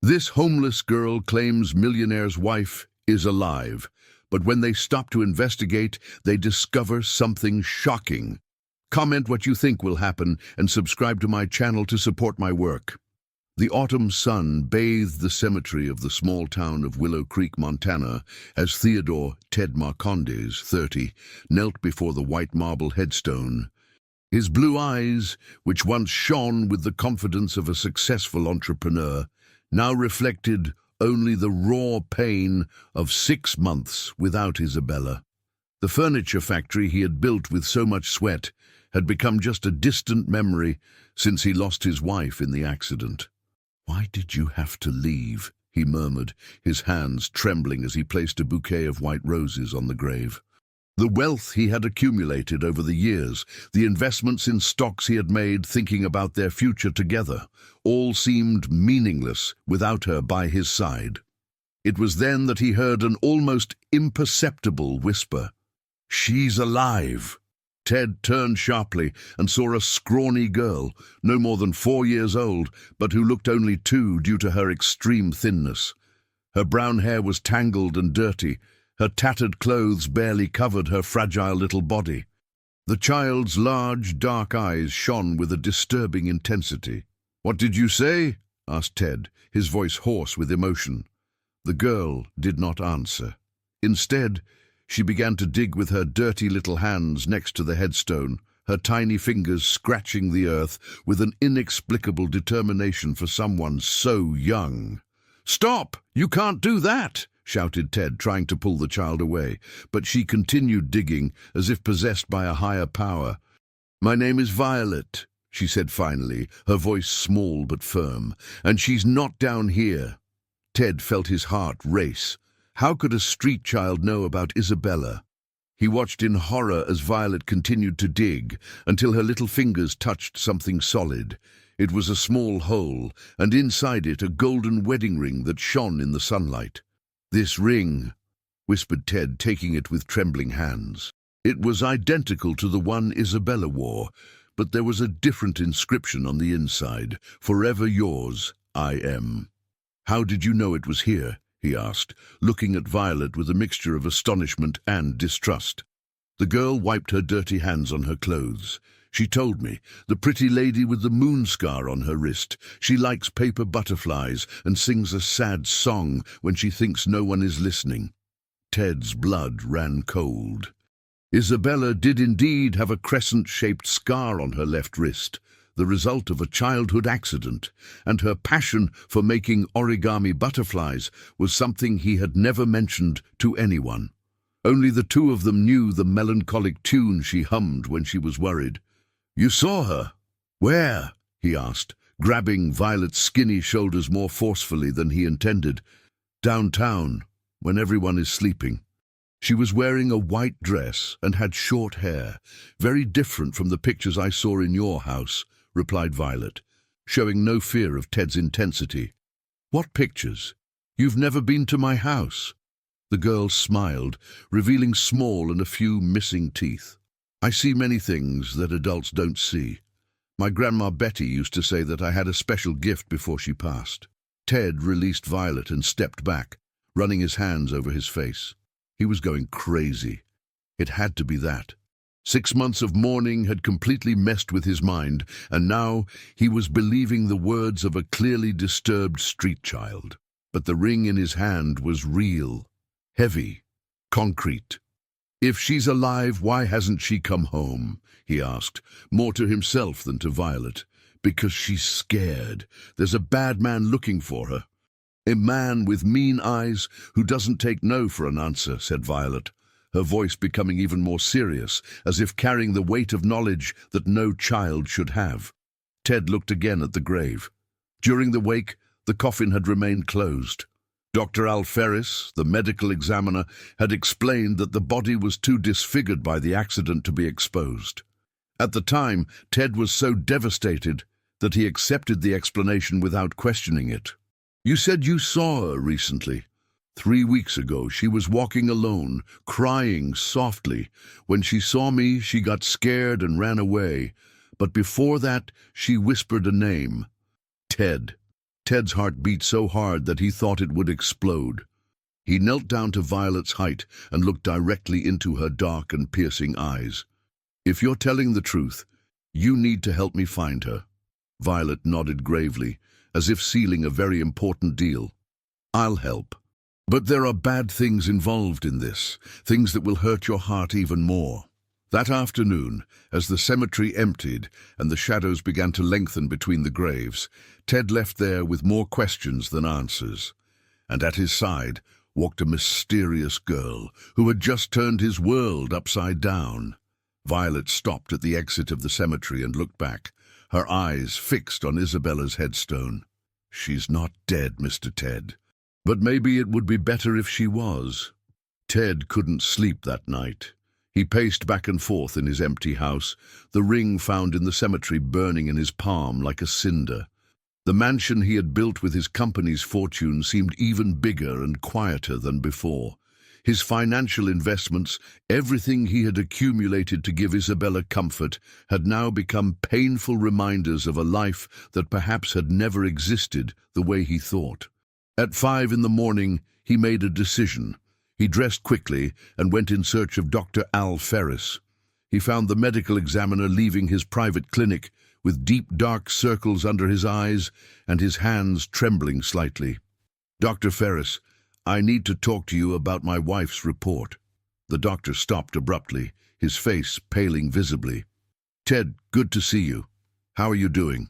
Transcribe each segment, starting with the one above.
This homeless girl claims Millionaire's wife is alive, but when they stop to investigate, they discover something shocking. Comment what you think will happen and subscribe to my channel to support my work. The autumn sun bathed the cemetery of the small town of Willow Creek, Montana, as Theodore Ted Marcondes, 30, knelt before the white marble headstone. His blue eyes, which once shone with the confidence of a successful entrepreneur, now reflected only the raw pain of 6 months without Isabella. The furniture factory he had built with so much sweat had become just a distant memory since he lost his wife in the accident. "Why did you have to leave?" he murmured, his hands trembling as he placed a bouquet of white roses on the grave. The wealth he had accumulated over the years, the investments in stocks he had made thinking about their future together, all seemed meaningless without her by his side. It was then that he heard an almost imperceptible whisper. "She's alive." Ted turned sharply and saw a scrawny girl, no more than 4 years old, but who looked only 2 due to her extreme thinness. Her brown hair was tangled and dirty. Her tattered clothes barely covered her fragile little body. The child's large, dark eyes shone with a disturbing intensity. "What did you say?" asked Ted, his voice hoarse with emotion. The girl did not answer. Instead, she began to dig with her dirty little hands next to the headstone, her tiny fingers scratching the earth with an inexplicable determination for someone so young. "Stop! You can't do that!" shouted Ted, trying to pull the child away, but she continued digging, as if possessed by a higher power. "My name is Violet," she said finally, her voice small but firm, "and she's not down here." Ted felt his heart race. How could a street child know about Isabella? He watched in horror as Violet continued to dig, until her little fingers touched something solid. It was a small hole, and inside it a golden wedding ring that shone in the sunlight. "This ring," whispered Ted, taking it with trembling hands. It was identical to the one Isabella wore, but there was a different inscription on the inside. "Forever yours, I am." "How did you know it was here?" he asked, looking at Violet with a mixture of astonishment and distrust. The girl wiped her dirty hands on her clothes. "She told me, the pretty lady with the moon scar on her wrist. She likes paper butterflies and sings a sad song when she thinks no one is listening." Ted's blood ran cold. Isabella did indeed have a crescent-shaped scar on her left wrist, the result of a childhood accident, and her passion for making origami butterflies was something he had never mentioned to anyone. Only the 2 of them knew the melancholic tune she hummed when she was worried. "You saw her?" "Where?" he asked, grabbing Violet's skinny shoulders more forcefully than he intended. "Downtown, when everyone is sleeping." She was wearing a white dress and had short hair, very different from the pictures I saw in your house, replied Violet, showing no fear of Ted's intensity. "What pictures? You've never been to my house." The girl smiled, revealing small and a few missing teeth. "I see many things that adults don't see. My grandma Betty used to say that I had a special gift before she passed." Ted released Violet and stepped back, running his hands over his face. He was going crazy. It had to be that. 6 months of mourning had completely messed with his mind, and now he was believing the words of a clearly disturbed street child. But the ring in his hand was real, heavy, concrete. "If she's alive, why hasn't she come home?" he asked, more to himself than to Violet. "Because she's scared. There's a bad man looking for her." "A man with mean eyes who doesn't take no for an answer," said Violet, her voice becoming even more serious, as if carrying the weight of knowledge that no child should have. Ted looked again at the grave. During the wake, the coffin had remained closed. Dr. Alferis, the medical examiner, had explained that the body was too disfigured by the accident to be exposed. At the time, Ted was so devastated that he accepted the explanation without questioning it. "You said you saw her recently." 3 weeks ago, she was walking alone, crying softly. When she saw me, she got scared and ran away. But before that, she whispered a name. Ted. Ted's heart beat so hard that he thought it would explode. He knelt down to Violet's height and looked directly into her dark and piercing eyes. "If you're telling the truth, you need to help me find her." Violet nodded gravely, as if sealing a very important deal. "I'll help. But there are bad things involved in this, things that will hurt your heart even more." That afternoon, as the cemetery emptied and the shadows began to lengthen between the graves, Ted left there with more questions than answers. And at his side walked a mysterious girl who had just turned his world upside down. Violet stopped at the exit of the cemetery and looked back, her eyes fixed on Isabella's headstone. "She's not dead, Mr. Ted. But maybe it would be better if she was." Ted couldn't sleep that night. He paced back and forth in his empty house, the ring found in the cemetery burning in his palm like a cinder. The mansion he had built with his company's fortune seemed even bigger and quieter than before. His financial investments, everything he had accumulated to give Isabella comfort, had now become painful reminders of a life that perhaps had never existed the way he thought. At 5 in the morning, he made a decision. He dressed quickly and went in search of Dr. Al Ferris. He found the medical examiner leaving his private clinic with deep dark circles under his eyes and his hands trembling slightly. "Dr. Ferris, I need to talk to you about my wife's report." The doctor stopped abruptly, his face paling visibly. "Ted, good to see you. How are you doing?"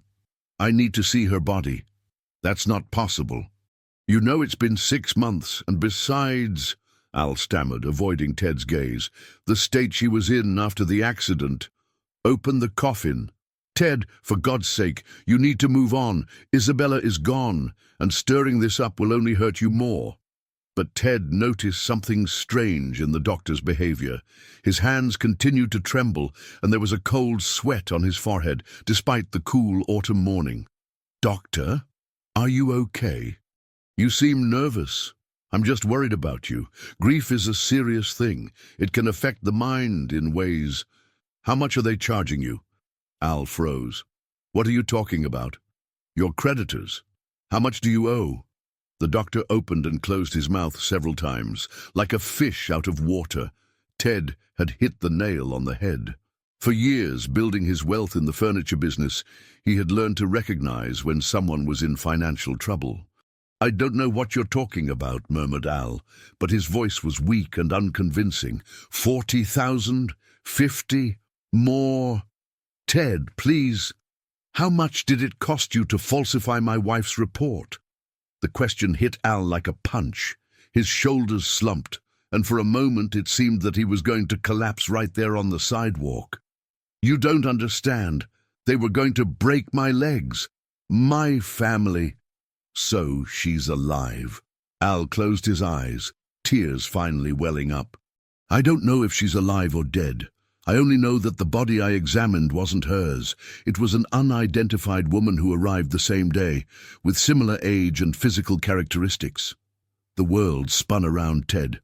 "I need to see her body." "That's not possible. You know it's been 6 months, and besides," Al stammered, avoiding Ted's gaze, "the state she was in after the accident." "Open the coffin." "Ted, for God's sake, you need to move on. Isabella is gone, and stirring this up will only hurt you more." But Ted noticed something strange in the doctor's behavior. His hands continued to tremble, and there was a cold sweat on his forehead, despite the cool autumn morning. "Doctor, are you okay? You seem nervous. I'm just worried about you. Grief is a serious thing. It can affect the mind in ways." "How much are they charging you?" Al froze. "What are you talking about?" "Your creditors. How much do you owe?" The doctor opened and closed his mouth several times, like a fish out of water. Ted had hit the nail on the head. For years, building his wealth in the furniture business, he had learned to recognize when someone was in financial trouble. "I don't know what you're talking about," murmured Al, but his voice was weak and unconvincing. 40,000? 50? More? "Ted, please. How much did it cost you to falsify my wife's report?" The question hit Al like a punch. His shoulders slumped, and for a moment it seemed that he was going to collapse right there on the sidewalk. "You don't understand. They were going to break my legs. My family." "So she's alive." Al closed his eyes, tears finally welling up. "I don't know if she's alive or dead. I only know that the body I examined wasn't hers. It was an unidentified woman who arrived the same day, with similar age and physical characteristics." The world spun around Ted.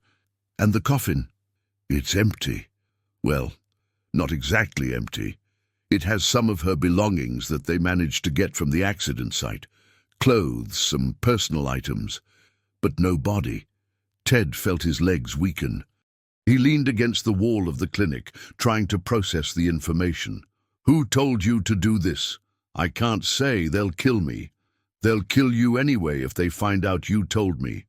"And the coffin?" "It's empty." "Well, not exactly empty. It has some of her belongings that they managed to get from the accident site. Clothes, some personal items, but no body." Ted felt his legs weaken. He leaned against the wall of the clinic, trying to process the information. "Who told you to do this?" "I can't say. They'll kill me." "They'll kill you anyway if they find out you told me."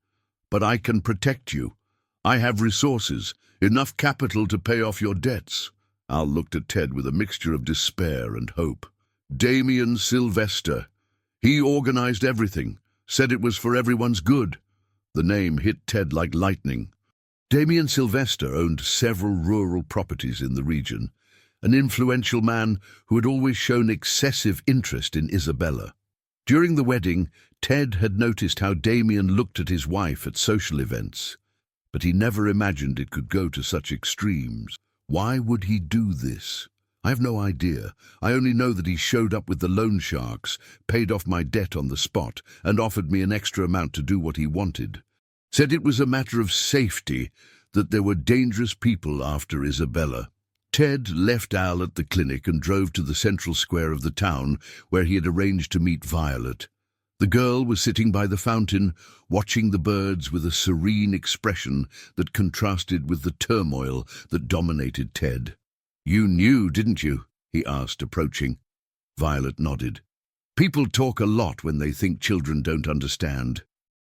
"But I can protect you. I have resources, enough capital to pay off your debts." Al looked at Ted with a mixture of despair and hope. "Damien Sylvester. He organized everything, said it was for everyone's good." The name hit Ted like lightning. Damien Sylvester owned several rural properties in the region, an influential man who had always shown excessive interest in Isabella. During the wedding, Ted had noticed how Damien looked at his wife at social events, but he never imagined it could go to such extremes. Why would he do this? I have no idea. I only know that he showed up with the loan sharks, paid off my debt on the spot, and offered me an extra amount to do what he wanted. Said it was a matter of safety, that there were dangerous people after Isabella. Ted left Al at the clinic and drove to the central square of the town, where he had arranged to meet Violet. The girl was sitting by the fountain, watching the birds with a serene expression that contrasted with the turmoil that dominated Ted. "You knew, didn't you?" he asked, approaching. Violet nodded. "People talk a lot when they think children don't understand.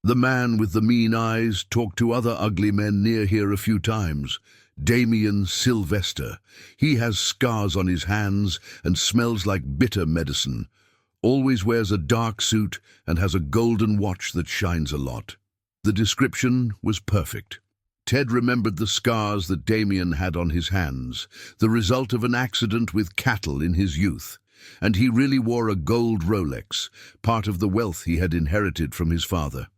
The man with the mean eyes talked to other ugly men near here a few times. Damien Sylvester. He has scars on his hands and smells like bitter medicine. Always wears a dark suit and has a golden watch that shines a lot." The description was perfect. Ted remembered the scars that Damien had on his hands, the result of an accident with cattle in his youth. And he really wore a gold Rolex, part of the wealth he had inherited from his father.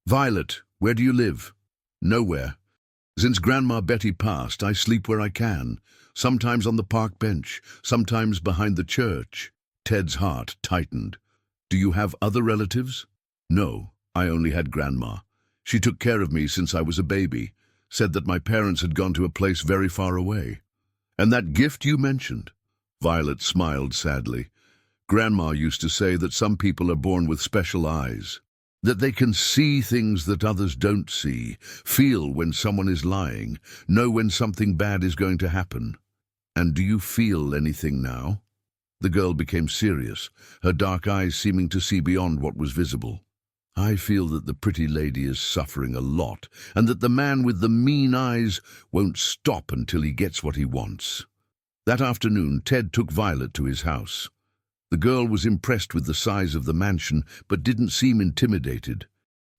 "Violet, where do you live?" "Nowhere. Since Grandma Betty passed, I sleep where I can, sometimes on the park bench, sometimes behind the church." Ted's heart tightened. "Do you have other relatives?" "No, I only had Grandma. She took care of me since I was a baby, said that my parents had gone to a place very far away." "And that gift you mentioned?" Violet smiled sadly. "Grandma used to say that some people are born with special eyes, that they can see things that others don't see, feel when someone is lying, know when something bad is going to happen. And do you feel anything now?" The girl became serious, her dark eyes seeming to see beyond what was visible. "I feel that the pretty lady is suffering a lot, and that the man with the mean eyes won't stop until he gets what he wants." That afternoon, Ted took Violet to his house. The girl was impressed with the size of the mansion, but didn't seem intimidated.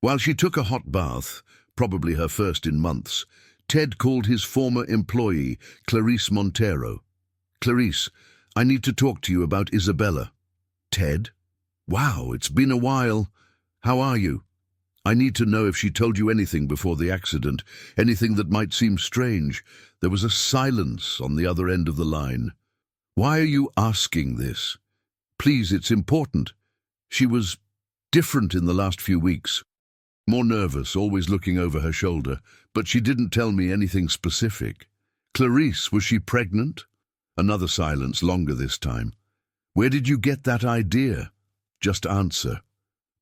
While she took a hot bath, probably her first in months, Ted called his former employee, Clarice Montero. "Clarice, I need to talk to you about Isabella." "Ted? Wow, it's been a while. How are you? I need to know if she told you anything before the accident, anything that might seem strange." There was a silence on the other end of the line. "Why are you asking this? Please, it's important. She was different in the last few weeks. More nervous, always looking over her shoulder, but she didn't tell me anything specific." "Clarice, was she pregnant?" Another silence, longer this time. "Where did you get that idea? Just answer.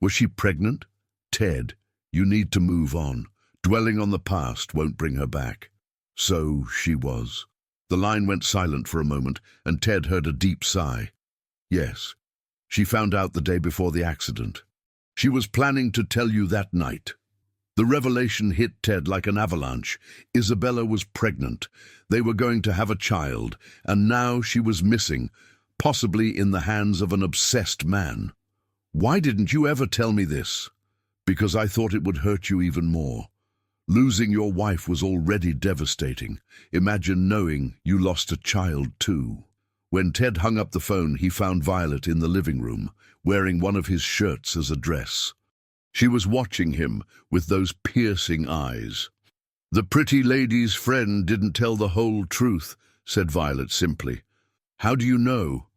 Was she pregnant?" "Ted, you need to move on. Dwelling on the past won't bring her back." "So she was." The line went silent for a moment, and Ted heard a deep sigh. "Yes, she found out the day before the accident. She was planning to tell you that night." The revelation hit Ted like an avalanche. Isabella was pregnant. They were going to have a child, and now she was missing, possibly in the hands of an obsessed man. "Why didn't you ever tell me this?" "Because I thought it would hurt you even more. Losing your wife was already devastating. Imagine knowing you lost a child too." When Ted hung up the phone, he found Violet in the living room, wearing one of his shirts as a dress. She was watching him with those piercing eyes. "The pretty lady's friend didn't tell the whole truth," said Violet simply. "How do you know?"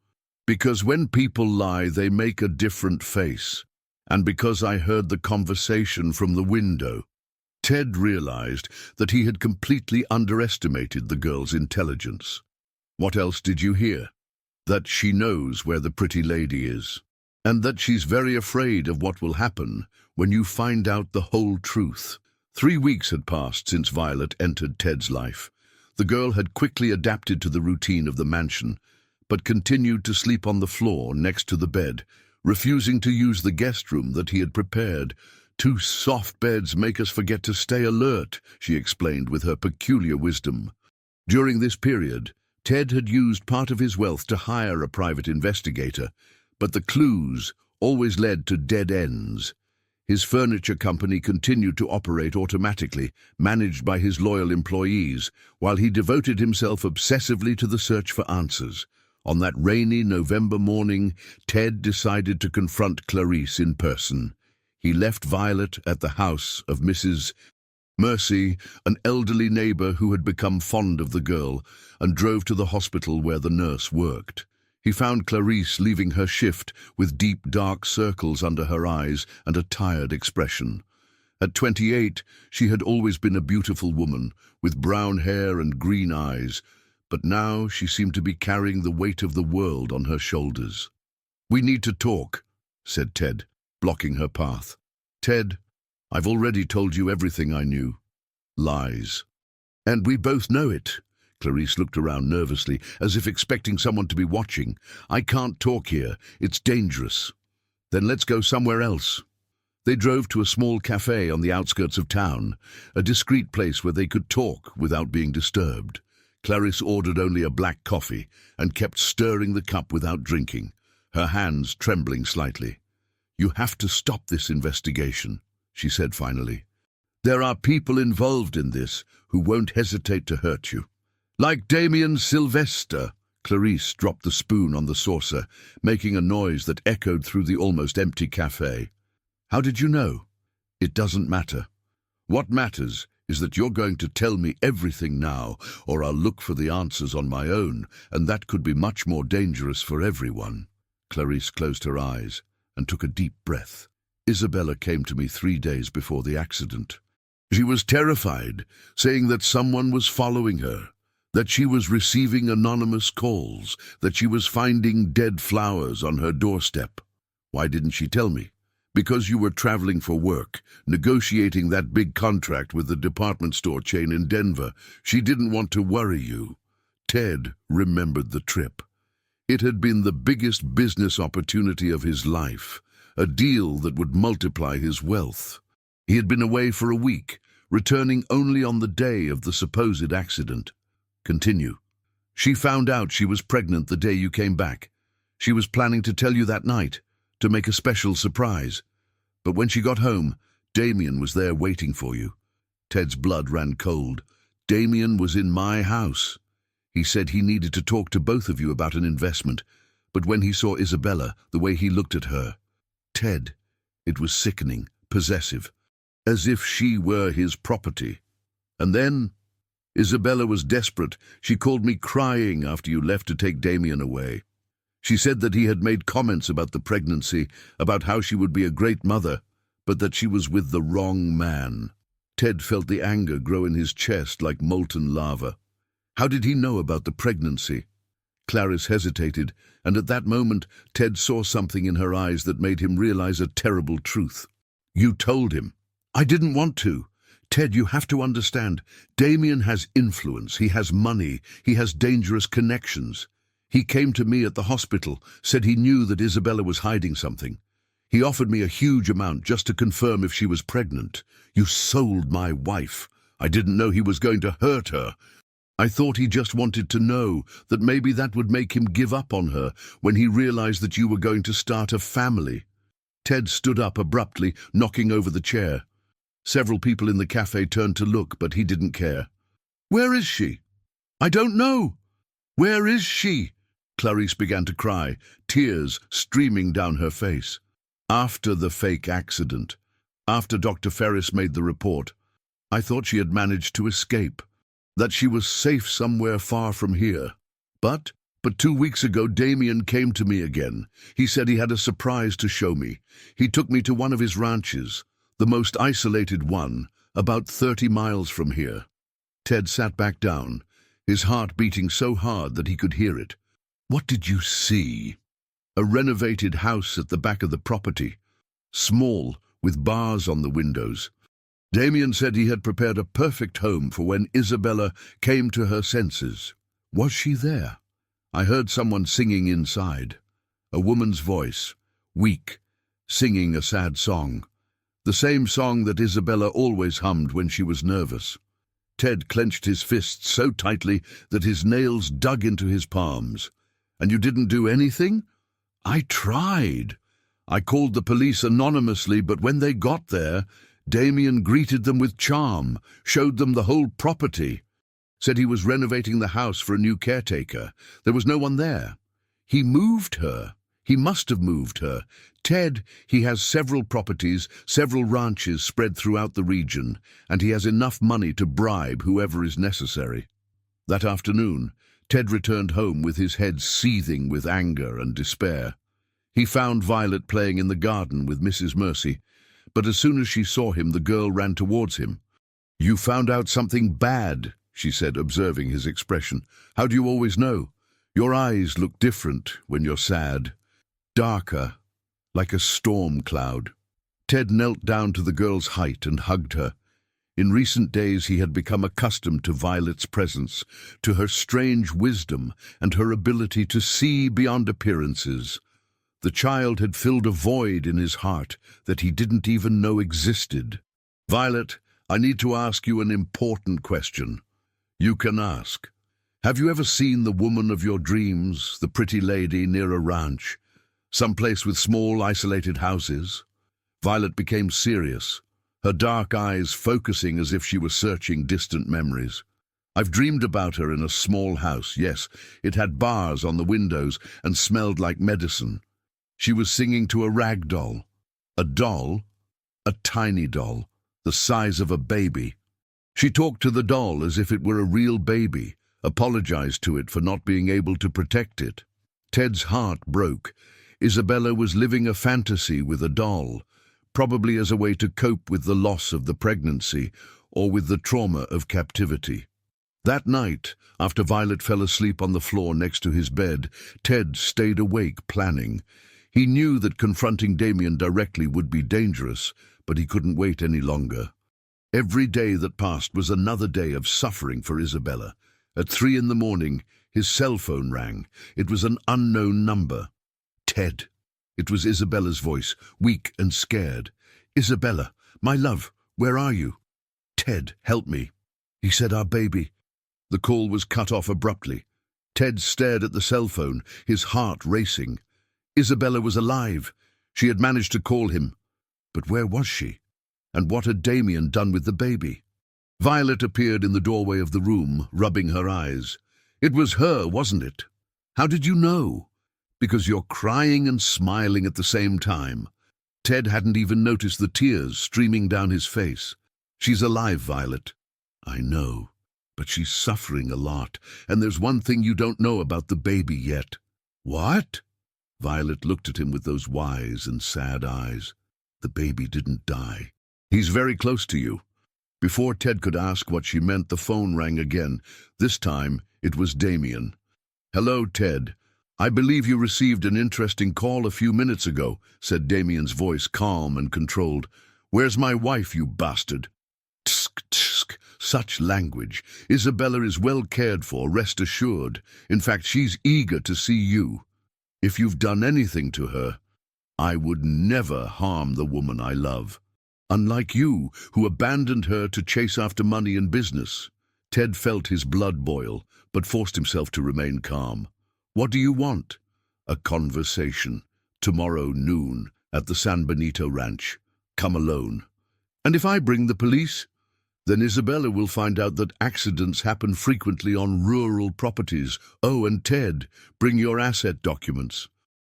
"Because when people lie, they make a different face. And because I heard the conversation from the window." Ted realized that he had completely underestimated the girl's intelligence. "What else did you hear?" "That she knows where the pretty lady is, and that she's very afraid of what will happen when you find out the whole truth." 3 weeks had passed since Violet entered Ted's life. The girl had quickly adapted to the routine of the mansion, but continued to sleep on the floor next to the bed, refusing to use the guest room that he had prepared. "Two soft beds make us forget to stay alert," she explained with her peculiar wisdom. During this period, Ted had used part of his wealth to hire a private investigator, but the clues always led to dead ends. His furniture company continued to operate automatically, managed by his loyal employees, while he devoted himself obsessively to the search for answers. On that rainy November morning, Ted decided to confront Clarice in person. He left Violet at the house of Mrs. Mercy, an elderly neighbor who had become fond of the girl, and drove to the hospital where the nurse worked. He found Clarice leaving her shift with deep, dark circles under her eyes and a tired expression. At 28, she had always been a beautiful woman, with brown hair and green eyes, but now she seemed to be carrying the weight of the world on her shoulders. "We need to talk," said Ted, blocking her path. "Ted, I've already told you everything I knew." "Lies. And we both know it." Clarice looked around nervously, as if expecting someone to be watching. "I can't talk here. It's dangerous." "Then let's go somewhere else." They drove to a small cafe on the outskirts of town, a discreet place where they could talk without being disturbed. Clarice ordered only a black coffee and kept stirring the cup without drinking, her hands trembling slightly. "You have to stop this investigation," she said finally. "There are people involved in this who won't hesitate to hurt you. Like Damien Sylvester." Clarice dropped the spoon on the saucer, making a noise that echoed through the almost empty cafe. "How did you know?" "It doesn't matter. What matters is that you're going to tell me everything now, or I'll look for the answers on my own, and that could be much more dangerous for everyone." Clarice closed her eyes and took a deep breath. "Isabella came to me 3 days before the accident. She was terrified, saying that someone was following her, that she was receiving anonymous calls, that she was finding dead flowers on her doorstep." "Why didn't she tell me?" "Because you were traveling for work, negotiating that big contract with the department store chain in Denver. She didn't want to worry you." Ted remembered the trip. It had been the biggest business opportunity of his life, a deal that would multiply his wealth. He had been away for a week, returning only on the day of the supposed accident. "Continue." "She found out she was pregnant the day you came back. She was planning to tell you that night, to make a special surprise. But when she got home, Damien was there waiting for you." Ted's blood ran cold. "Damien was in my house. He said he needed to talk to both of you about an investment, but when he saw Isabella, the way he looked at her, Ted, it was sickening, possessive, as if she were his property. And then Isabella was desperate. She called me crying after you left to take Damien away. She said that he had made comments about the pregnancy, about how she would be a great mother, but that she was with the wrong man." Ted felt the anger grow in his chest like molten lava. "How did he know about the pregnancy?" Clarice hesitated, and at that moment Ted saw something in her eyes that made him realize a terrible truth. "You told him." "I didn't want to. Ted, you have to understand. Damien has influence, he has money, he has dangerous connections. He came to me at the hospital, said he knew that Isabella was hiding something. He offered me a huge amount just to confirm if she was pregnant. You sold my wife. I didn't know he was going to hurt her. I thought he just wanted to know that maybe that would make him give up on her when he realized that you were going to start a family." Ted stood up abruptly, knocking over the chair. Several people in the cafe turned to look, but he didn't care. "Where is she?" "I don't know." "Where is she?" Clarice began to cry, tears streaming down her face. "After the fake accident, after Dr. Ferris made the report, I thought she had managed to escape, that she was safe somewhere far from here. But 2 weeks ago Damien came to me again. He said he had a surprise to show me. He took me to one of his ranches, the most isolated one, about 30 miles from here." Ted sat back down, his heart beating so hard that he could hear it. "What did you see?" "A renovated house at the back of the property, small, with bars on the windows. Damien said he had prepared a perfect home for when Isabella came to her senses." "Was she there?" "I heard someone singing inside. A woman's voice, weak, singing a sad song. The same song that Isabella always hummed when she was nervous." Ted clenched his fists so tightly that his nails dug into his palms. "And you didn't do anything?" "I tried. I called the police anonymously, but when they got there, Damien greeted them with charm, showed them the whole property, said he was renovating the house for a new caretaker. There was no one there. He moved her. He must have moved her. Ted, he has several properties, several ranches spread throughout the region, and he has enough money to bribe whoever is necessary." That afternoon, Ted returned home with his head seething with anger and despair. He found Violet playing in the garden with Mrs. Mercy, but as soon as she saw him, the girl ran towards him. "You found out something bad," she said, observing his expression. "How do you always know? Your eyes look different when you're sad. Darker, like a storm cloud. Ted knelt down to the girl's height and hugged her. In recent days he had become accustomed to Violet's presence, to her strange wisdom and her ability to see beyond appearances. The child had filled a void in his heart that he didn't even know existed. "Violet, I need to ask you an important question." "You can ask." "Have you ever seen the woman of your dreams, the pretty lady near a ranch? Someplace with small, isolated houses?" Violet became serious, her dark eyes focusing as if she were searching distant memories. "I've dreamed about her in a small house, yes. It had bars on the windows and smelled like medicine. She was singing to a rag doll. A doll? A tiny doll, the size of a baby. She talked to the doll as if it were a real baby, apologized to it for not being able to protect it." Ted's heart broke. Isabella was living a fantasy with a doll, probably as a way to cope with the loss of the pregnancy or with the trauma of captivity. That night, after Violet fell asleep on the floor next to his bed, Ted stayed awake planning. He knew that confronting Damien directly would be dangerous, but he couldn't wait any longer. Every day that passed was another day of suffering for Isabella. At 3 in the morning, his cell phone rang. It was an unknown number. "Ted." It was Isabella's voice, weak and scared. "Isabella, my love, where are you?" "Ted, help me." "He said our baby." The call was cut off abruptly. Ted stared at the cell phone, his heart racing. Isabella was alive. She had managed to call him. But where was she? And what had Damien done with the baby? Violet appeared in the doorway of the room, rubbing her eyes. "It was her, wasn't it?" "How did you know?" "Because you're crying and smiling at the same time." Ted hadn't even noticed the tears streaming down his face. "She's alive, Violet." "I know, but she's suffering a lot, and there's one thing you don't know about the baby yet." "What?" Violet looked at him with those wise and sad eyes. "The baby didn't die. He's very close to you." Before Ted could ask what she meant, the phone rang again. This time, it was Damien. "Hello, Ted. I believe you received an interesting call a few minutes ago," said Damien's voice, calm and controlled. "Where's my wife, you bastard?" "Tsk, tsk, such language. Isabella is well cared for, rest assured. In fact, she's eager to see you. If you've done anything to her, I would never harm the woman I love. Unlike you, who abandoned her to chase after money and business." Ted felt his blood boil, but forced himself to remain calm. "What do you want?" "A conversation. Tomorrow noon, at the San Benito Ranch. Come alone." "And if I bring the police?" "Then Isabella will find out that accidents happen frequently on rural properties. Oh, and Ted, bring your asset documents.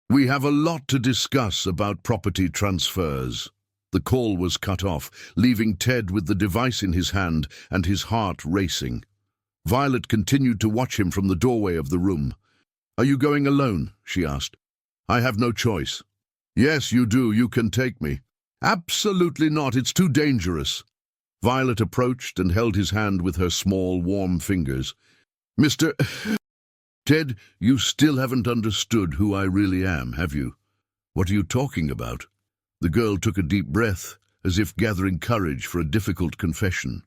We have a lot to discuss about property transfers." The call was cut off, leaving Ted with the device in his hand and his heart racing. Violet continued to watch him from the doorway of the room. "Are you going alone?" she asked. "I have no choice." "Yes, you do. You can take me." "Absolutely not. It's too dangerous." Violet approached and held his hand with her small, warm fingers. "Mr. Ted, you still haven't understood who I really am, have you?" "What are you talking about?" The girl took a deep breath, as if gathering courage for a difficult confession.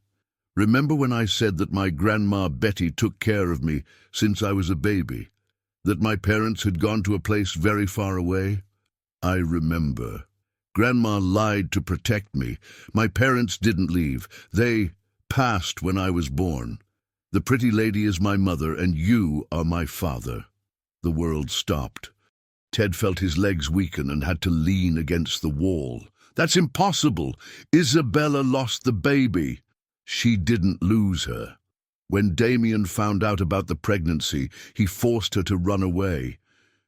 "Remember when I said that my grandma Betty took care of me since I was a baby? That my parents had gone to a place very far away? I remember. Grandma lied to protect me. My parents didn't leave. They passed when I was born. The pretty lady is my mother, and you are my father." The world stopped. Ted felt his legs weaken and had to lean against the wall. "That's impossible. Isabella lost the baby." "She didn't lose her. When Damien found out about the pregnancy, he forced her to run away.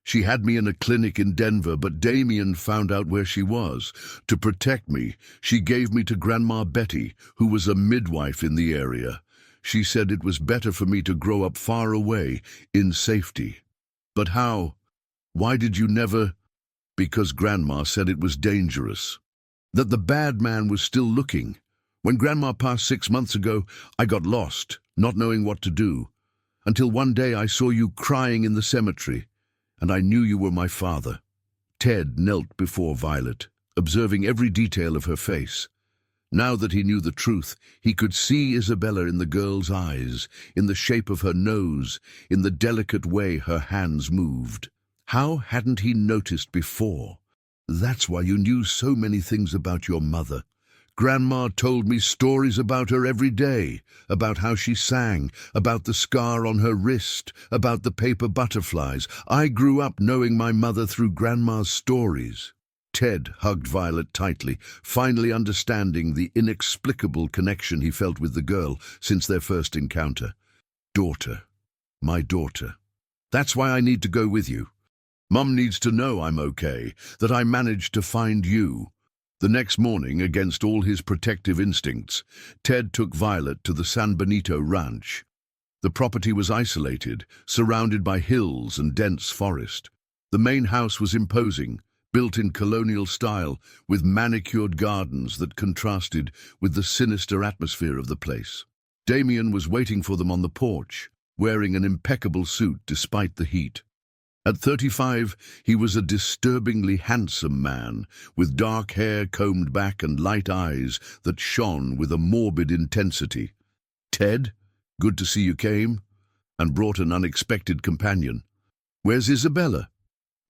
She had me in a clinic in Denver, but Damien found out where she was. To protect me, she gave me to Grandma Betty, who was a midwife in the area. She said it was better for me to grow up far away, in safety." "But how? Why did you never—" "Because Grandma said it was dangerous. That the bad man was still looking. When Grandma passed 6 months ago, I got lost, not knowing what to do. Until one day I saw you crying in the cemetery, and I knew you were my father." Ted knelt before Violet, observing every detail of her face. Now that he knew the truth, he could see Isabella in the girl's eyes, in the shape of her nose, in the delicate way her hands moved. How hadn't he noticed before? That's why you knew so many things about your mother. Grandma told me stories about her every day, about how she sang, about the scar on her wrist, about the paper butterflies. I grew up knowing my mother through Grandma's stories. Ted hugged Violet tightly, finally understanding the inexplicable connection he felt with the girl since their first encounter. Daughter, my daughter. That's why I need to go with you. Mum needs to know I'm okay, that I managed to find you. The next morning, against all his protective instincts, Ted took Violet to the San Benito ranch. The property was isolated, surrounded by hills and dense forest. The main house was imposing, built in colonial style, with manicured gardens that contrasted with the sinister atmosphere of the place. Damien was waiting for them on the porch, wearing an impeccable suit despite the heat. At 35, he was a disturbingly handsome man, with dark hair combed back and light eyes that shone with a morbid intensity. "Ted, good to see you came," and brought an unexpected companion. "Where's Isabella?"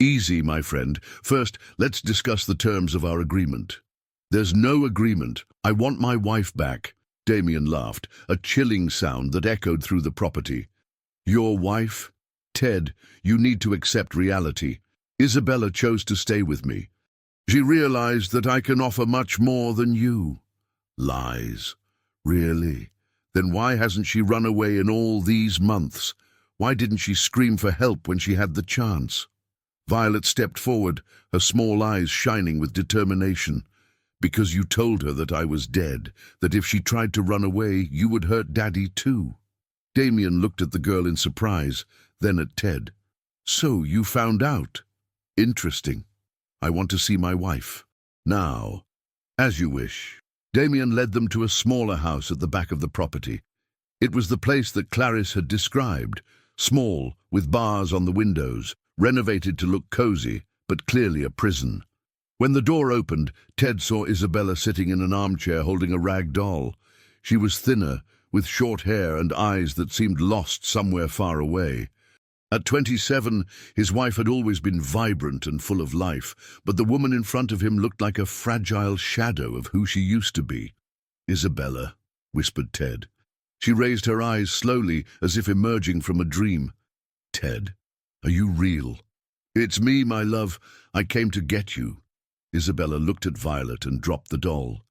"Easy, my friend. First, let's discuss the terms of our agreement." "There's no agreement. I want my wife back." Damien laughed, a chilling sound that echoed through the property. "Your wife? Ted, you need to accept reality. Isabella chose to stay with me. She realized that I can offer much more than you." "Lies. Really? Then why hasn't she run away in all these months? Why didn't she scream for help when she had the chance?" Violet stepped forward, her small eyes shining with determination. "Because you told her that I was dead, that if she tried to run away, you would hurt Daddy too." Damien looked at the girl in surprise, then at Ted. "So you found out? Interesting. I want to see my wife." "Now, as you wish." Damien led them to a smaller house at the back of the property. It was the place that Clarice had described, small, with bars on the windows, renovated to look cozy, but clearly a prison. When the door opened, Ted saw Isabella sitting in an armchair holding a rag doll. She was thinner, with short hair and eyes that seemed lost somewhere far away. At 27, his wife had always been vibrant and full of life, but the woman in front of him looked like a fragile shadow of who she used to be. "Isabella," whispered Ted. She raised her eyes slowly, as if emerging from a dream. "Ted, are you real?" "It's me, my love. I came to get you." Isabella looked at Violet and dropped the doll.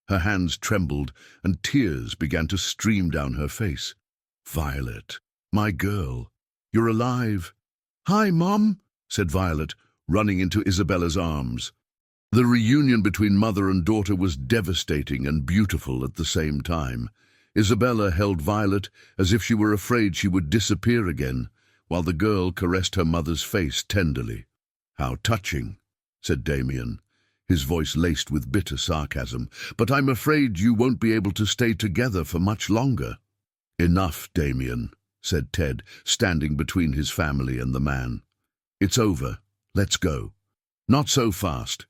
Her hands trembled, and tears began to stream down her face. "Violet, my girl, you're alive." "Hi, Mom," said Violet, running into Isabella's arms. The reunion between mother and daughter was devastating and beautiful at the same time. Isabella held Violet as if she were afraid she would disappear again, while the girl caressed her mother's face tenderly. "How touching," said Damien, his voice laced with bitter sarcasm. "But I'm afraid you won't be able to stay together for much longer." "Enough, Damien," said Ted, standing between his family and the man. "It's over. Let's go." "Not so fast.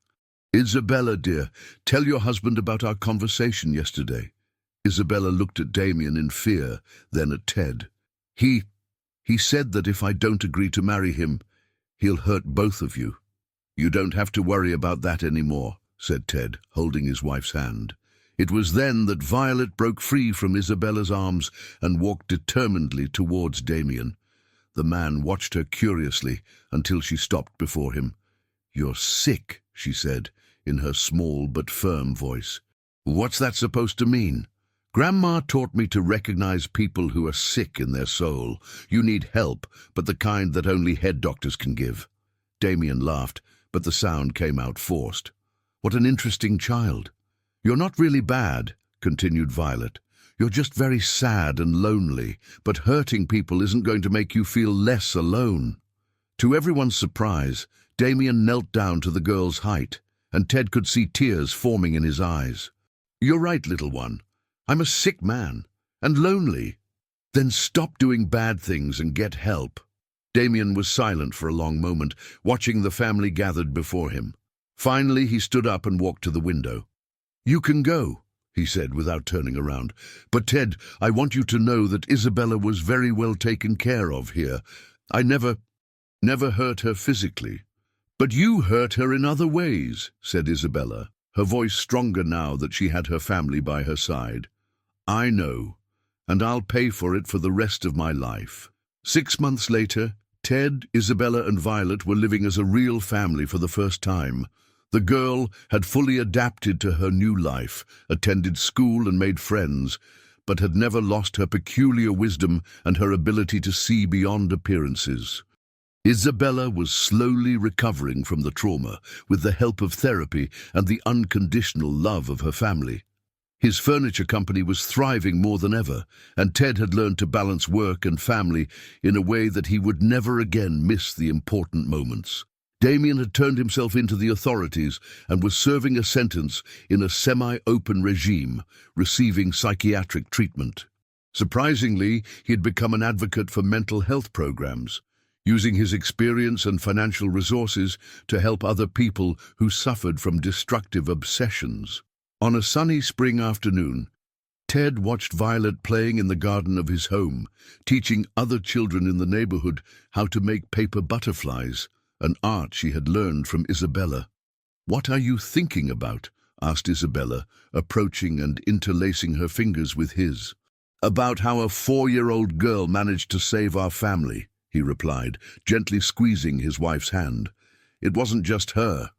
Isabella, dear, tell your husband about our conversation yesterday." Isabella looked at Damien in fear, then at Ted. He said that if I don't agree to marry him, he'll hurt both of you." "You don't have to worry about that anymore," said Ted, holding his wife's hand. It was then that Violet broke free from Isabella's arms and walked determinedly towards Damien. The man watched her curiously until she stopped before him. "You're sick," she said, in her small but firm voice. "What's that supposed to mean?" "Grandma taught me to recognize people who are sick in their soul. You need help, but the kind that only head doctors can give." Damien laughed, but the sound came out forced. "What an interesting child." "You're not really bad," continued Violet. "You're just very sad and lonely, but hurting people isn't going to make you feel less alone." To everyone's surprise, Damien knelt down to the girl's height, and Ted could see tears forming in his eyes. "You're right, little one. I'm a sick man, and lonely." "Then stop doing bad things and get help." Damien was silent for a long moment, watching the family gathered before him. Finally, he stood up and walked to the window. "You can go," he said without turning around. "But Ted, I want you to know that Isabella was very well taken care of here. I never hurt her physically." "But you hurt her in other ways," said Isabella, her voice stronger now that she had her family by her side. "I know, and I'll pay for it for the rest of my life." 6 months later, Ted, Isabella, and Violet were living as a real family for the first time. The girl had fully adapted to her new life, attended school and made friends, but had never lost her peculiar wisdom and her ability to see beyond appearances. Isabella was slowly recovering from the trauma with the help of therapy and the unconditional love of her family. His furniture company was thriving more than ever, and Ted had learned to balance work and family in a way that he would never again miss the important moments. Damien had turned himself into the authorities and was serving a sentence in a semi-open regime, receiving psychiatric treatment. Surprisingly, he had become an advocate for mental health programs, using his experience and financial resources to help other people who suffered from destructive obsessions. On a sunny spring afternoon, Ted watched Violet playing in the garden of his home, teaching other children in the neighborhood how to make paper butterflies, an art she had learned from Isabella. "What are you thinking about?" asked Isabella, approaching and interlacing her fingers with his. "About how a 4-year-old girl managed to save our family," he replied, gently squeezing his wife's hand. "It wasn't just her.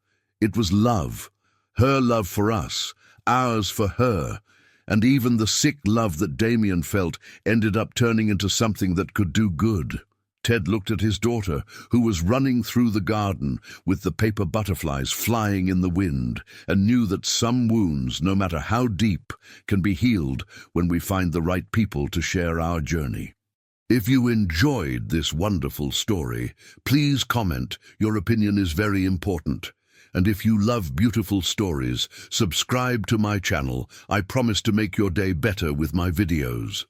It was love. Her love for us, ours for her, and even the sick love that Damien felt ended up turning into something that could do good." Ted looked at his daughter, who was running through the garden with the paper butterflies flying in the wind, and knew that some wounds, no matter how deep, can be healed when we find the right people to share our journey. If you enjoyed this wonderful story, please comment. Your opinion is very important. And if you love beautiful stories, subscribe to my channel. I promise to make your day better with my videos.